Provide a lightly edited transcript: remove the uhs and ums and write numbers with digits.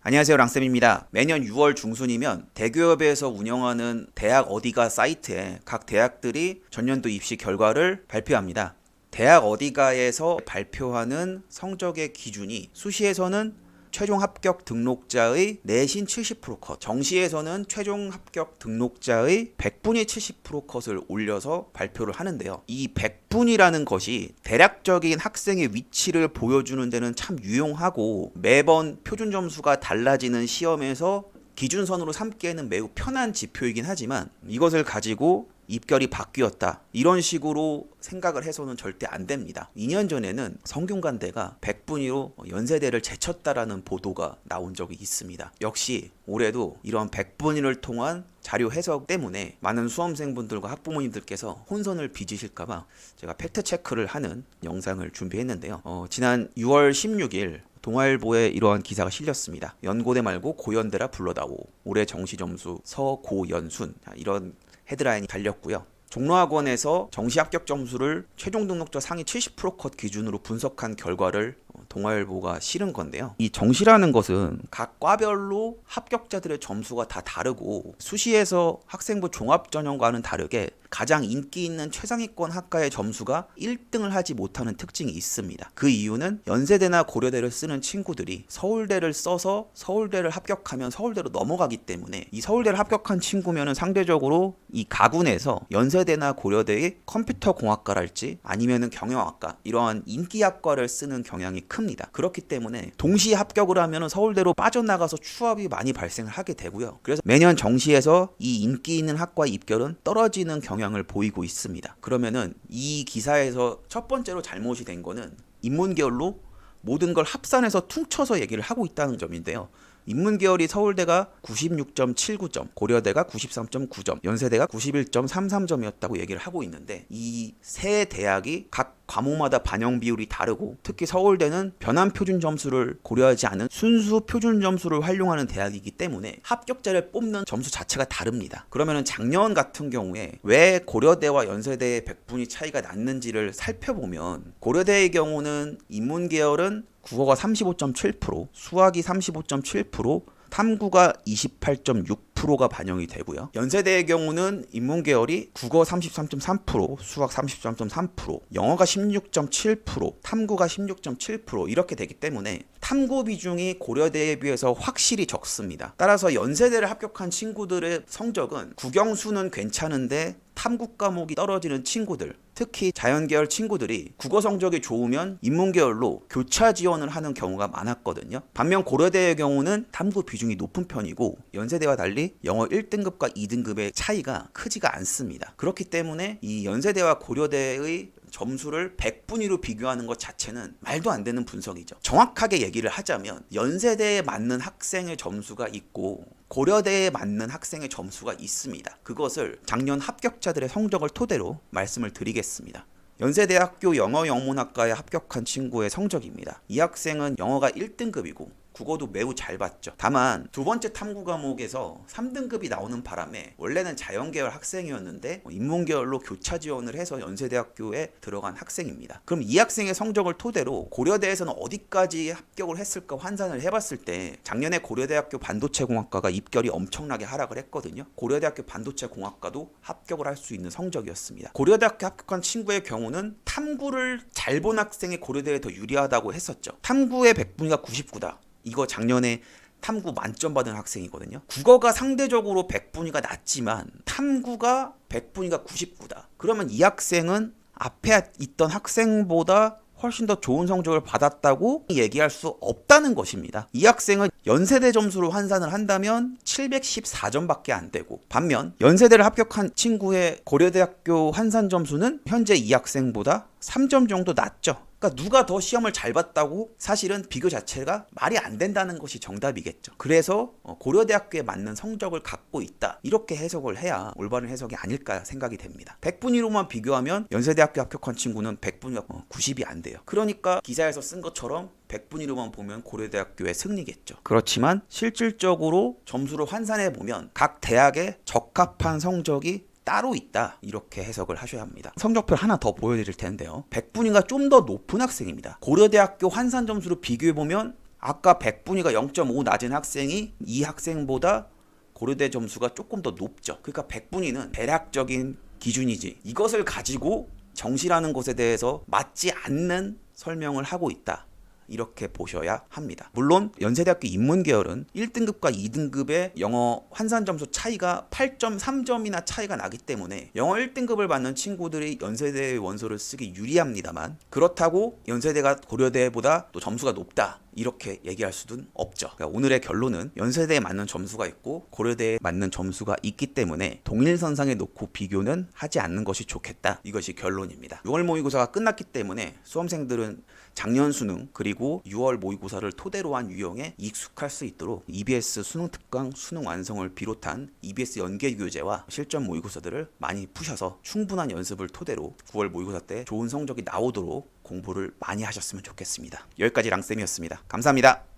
안녕하세요, 랑쌤입니다. 매년 6월 중순이면 대기업에서 운영하는 대학 어디가 사이트에 각 대학들이 전년도 입시 결과를 발표합니다. 대학 어디가에서 발표하는 성적의 기준이 수시에서는 최종 합격 등록자의 내신 70% 컷, 정시에서는 최종 합격 등록자의 100분의 70% 컷을 올려서 발표를 하는데요. 이 100분이라는 것이 대략적인 학생의 위치를 보여주는 데는 참 유용하고 매번 표준 점수가 달라지는 시험에서 기준선으로 삼기에는 매우 편한 지표이긴 하지만 이것을 가지고 입결이 바뀌었다 이런 식으로 생각을 해서는 절대 안 됩니다. 2년 전에는 성균관대가 100분위로 연세대를 제쳤다라는 보도가 나온 적이 있습니다. 역시 올해도 이런 100분위를 통한 자료 해석 때문에 많은 수험생분들과 학부모님들께서 혼선을 빚으실까봐 제가 팩트체크를 하는 영상을 준비했는데요. 지난 6월 16일 동아일보에 이러한 기사가 실렸습니다. 연고대 말고 고연대라 불러다오. 올해 정시점수 서고연순. 이런 헤드라인이 달렸고요. 종로학원에서 정시 합격 점수를 최종 등록자 상위 70%컷 기준으로 분석한 결과를 동아일보가 실은 건데요. 이 정시라는 것은 각 과별로 합격자들의 점수가 다 다르고 수시에서 학생부 종합전형과는 다르게 가장 인기 있는 최상위권 학과의 점수가 1등을 하지 못하는 특징이 있습니다. 그 이유는 연세대나 고려대를 쓰는 친구들이 서울대를 써서 서울대를 합격하면 서울대로 넘어가기 때문에 이 서울대를 합격한 친구면은 상대적으로 이 가군에서 연세대나 고려대의 컴퓨터공학과랄지 아니면은 경영학과 이러한 인기학과를 쓰는 경향이 큽니다. 그렇기 때문에 동시에 합격을 하면 서울대로 빠져나가서 추합이 많이 발생을 하게 되고요. 그래서 매년 정시에서 이 인기 있는 학과 입결은 떨어지는 경향을 보이고 있습니다. 그러면은 이 기사에서 첫 번째로 잘못이 된 거는 인문계열로 모든 걸 합산해서 퉁쳐서 얘기를 하고 있다는 점인데요. 인문계열이 서울대가 96.79점, 고려대가 93.9점, 연세대가 91.33점이었다고 얘기를 하고 있는데 이 세 대학이 각 과목마다 반영 비율이 다르고 특히 서울대는 변환 표준 점수를 고려하지 않은 순수 표준 점수를 활용하는 대학이기 때문에 합격자를 뽑는 점수 자체가 다릅니다. 그러면 작년 같은 경우에 왜 고려대와 연세대의 100분위 차이가 났는지를 살펴보면 고려대의 경우는 인문계열은 국어가 35.7%, 수학이 35.7%, 탐구가 28.6%가 반영이 되고요. 연세대의 경우는 인문계열이 국어 33.3%, 수학 33.3%, 영어가 16.7%, 탐구가 16.7% 이렇게 되기 때문에 탐구 비중이 고려대에 비해서 확실히 적습니다. 따라서 연세대를 합격한 친구들의 성적은 국영수는 괜찮은데 탐구 과목이 떨어지는 친구들, 특히 자연계열 친구들이 국어 성적이 좋으면 인문계열로 교차 지원을 하는 경우가 많았거든요. 반면 고려대의 경우는 탐구 비중이 높은 편이고 연세대와 달리 영어 1등급과 2등급의 차이가 크지가 않습니다. 그렇기 때문에 이 연세대와 고려대의 점수를 100분위로 비교하는 것 자체는 말도 안 되는 분석이죠. 정확하게 얘기를 하자면 연세대에 맞는 학생의 점수가 있고 고려대에 맞는 학생의 점수가 있습니다. 그것을 작년 합격자들의 성적을 토대로 말씀을 드리겠습니다. 연세대학교 영어영문학과에 합격한 친구의 성적입니다. 이 학생은 영어가 1등급이고 국어도 매우 잘 봤죠. 다만 두 번째 탐구 과목에서 3등급이 나오는 바람에 원래는 자연계열 학생이었는데 인문계열로 교차 지원을 해서 연세대학교에 들어간 학생입니다. 그럼 이 학생의 성적을 토대로 고려대에서는 어디까지 합격을 했을까 환산을 해봤을 때 작년에 고려대학교 반도체공학과가 입결이 엄청나게 하락을 했거든요. 고려대학교 반도체공학과도 합격을 할 수 있는 성적이었습니다. 고려대학교 합격한 친구의 경우는 탐구를 잘 본 학생이 고려대에 더 유리하다고 했었죠. 탐구의 100분위가 99다. 이거 작년에 탐구 만점 받은 학생이거든요. 국어가 상대적으로 100분위가 낮지만 탐구가 100분위가 99다. 그러면 이 학생은 앞에 있던 학생보다 훨씬 더 좋은 성적을 받았다고 얘기할 수 없다는 것입니다. 이 학생은 연세대 점수로 환산을 한다면 714점밖에 안 되고 반면 연세대를 합격한 친구의 고려대학교 환산 점수는 현재 이 학생보다 3점 정도 낮죠. 그러니까 누가 더 시험을 잘 봤다고 사실은 비교 자체가 말이 안 된다는 것이 정답이겠죠. 그래서 고려대학교에 맞는 성적을 갖고 있다. 이렇게 해석을 해야 올바른 해석이 아닐까 생각이 됩니다. 100분위로만 비교하면 연세대학교 합격한 친구는 100분위가 90이 안 돼요. 그러니까 기사에서 쓴 것처럼 100분위로만 보면 고려대학교의 승리겠죠. 그렇지만 실질적으로 점수를 환산해 보면 각 대학의 적합한 성적이 따로 있다 이렇게 해석을 하셔야 합니다. 성적표 하나 더 보여드릴 텐데요. 100분위가 좀 더 높은 학생입니다. 고려대학교 환산 점수로 비교해보면 아까 100분위가 0.5 낮은 학생이 이 학생보다 고려대 점수가 조금 더 높죠. 그러니까 100분위는 대략적인 기준이지, 이것을 가지고 정시라는 것에 대해서 맞지 않는 설명을 하고 있다, 이렇게 보셔야 합니다. 물론 연세대학교 인문계열은 1등급과 2등급의 영어 환산 점수 차이가 8.3점이나 차이가 나기 때문에 영어 1등급을 받는 친구들이 연세대의 원서를 쓰기 유리합니다만, 그렇다고 연세대가 고려대보다 또 점수가 높다, 이렇게 얘기할 수는 없죠. 그러니까 오늘의 결론은 연세대에 맞는 점수가 있고 고려대에 맞는 점수가 있기 때문에 동일선상에 놓고 비교는 하지 않는 것이 좋겠다, 이것이 결론입니다. 6월 모의고사가 끝났기 때문에 수험생들은 작년 수능 그리고 6월 모의고사를 토대로 한 유형에 익숙할 수 있도록 EBS 수능 특강 수능 완성을 비롯한 EBS 연계 교재와 실전 모의고사들을 많이 푸셔서 충분한 연습을 토대로 9월 모의고사 때 좋은 성적이 나오도록 공부를 많이 하셨으면 좋겠습니다. 여기까지 랑쌤이었습니다. 감사합니다.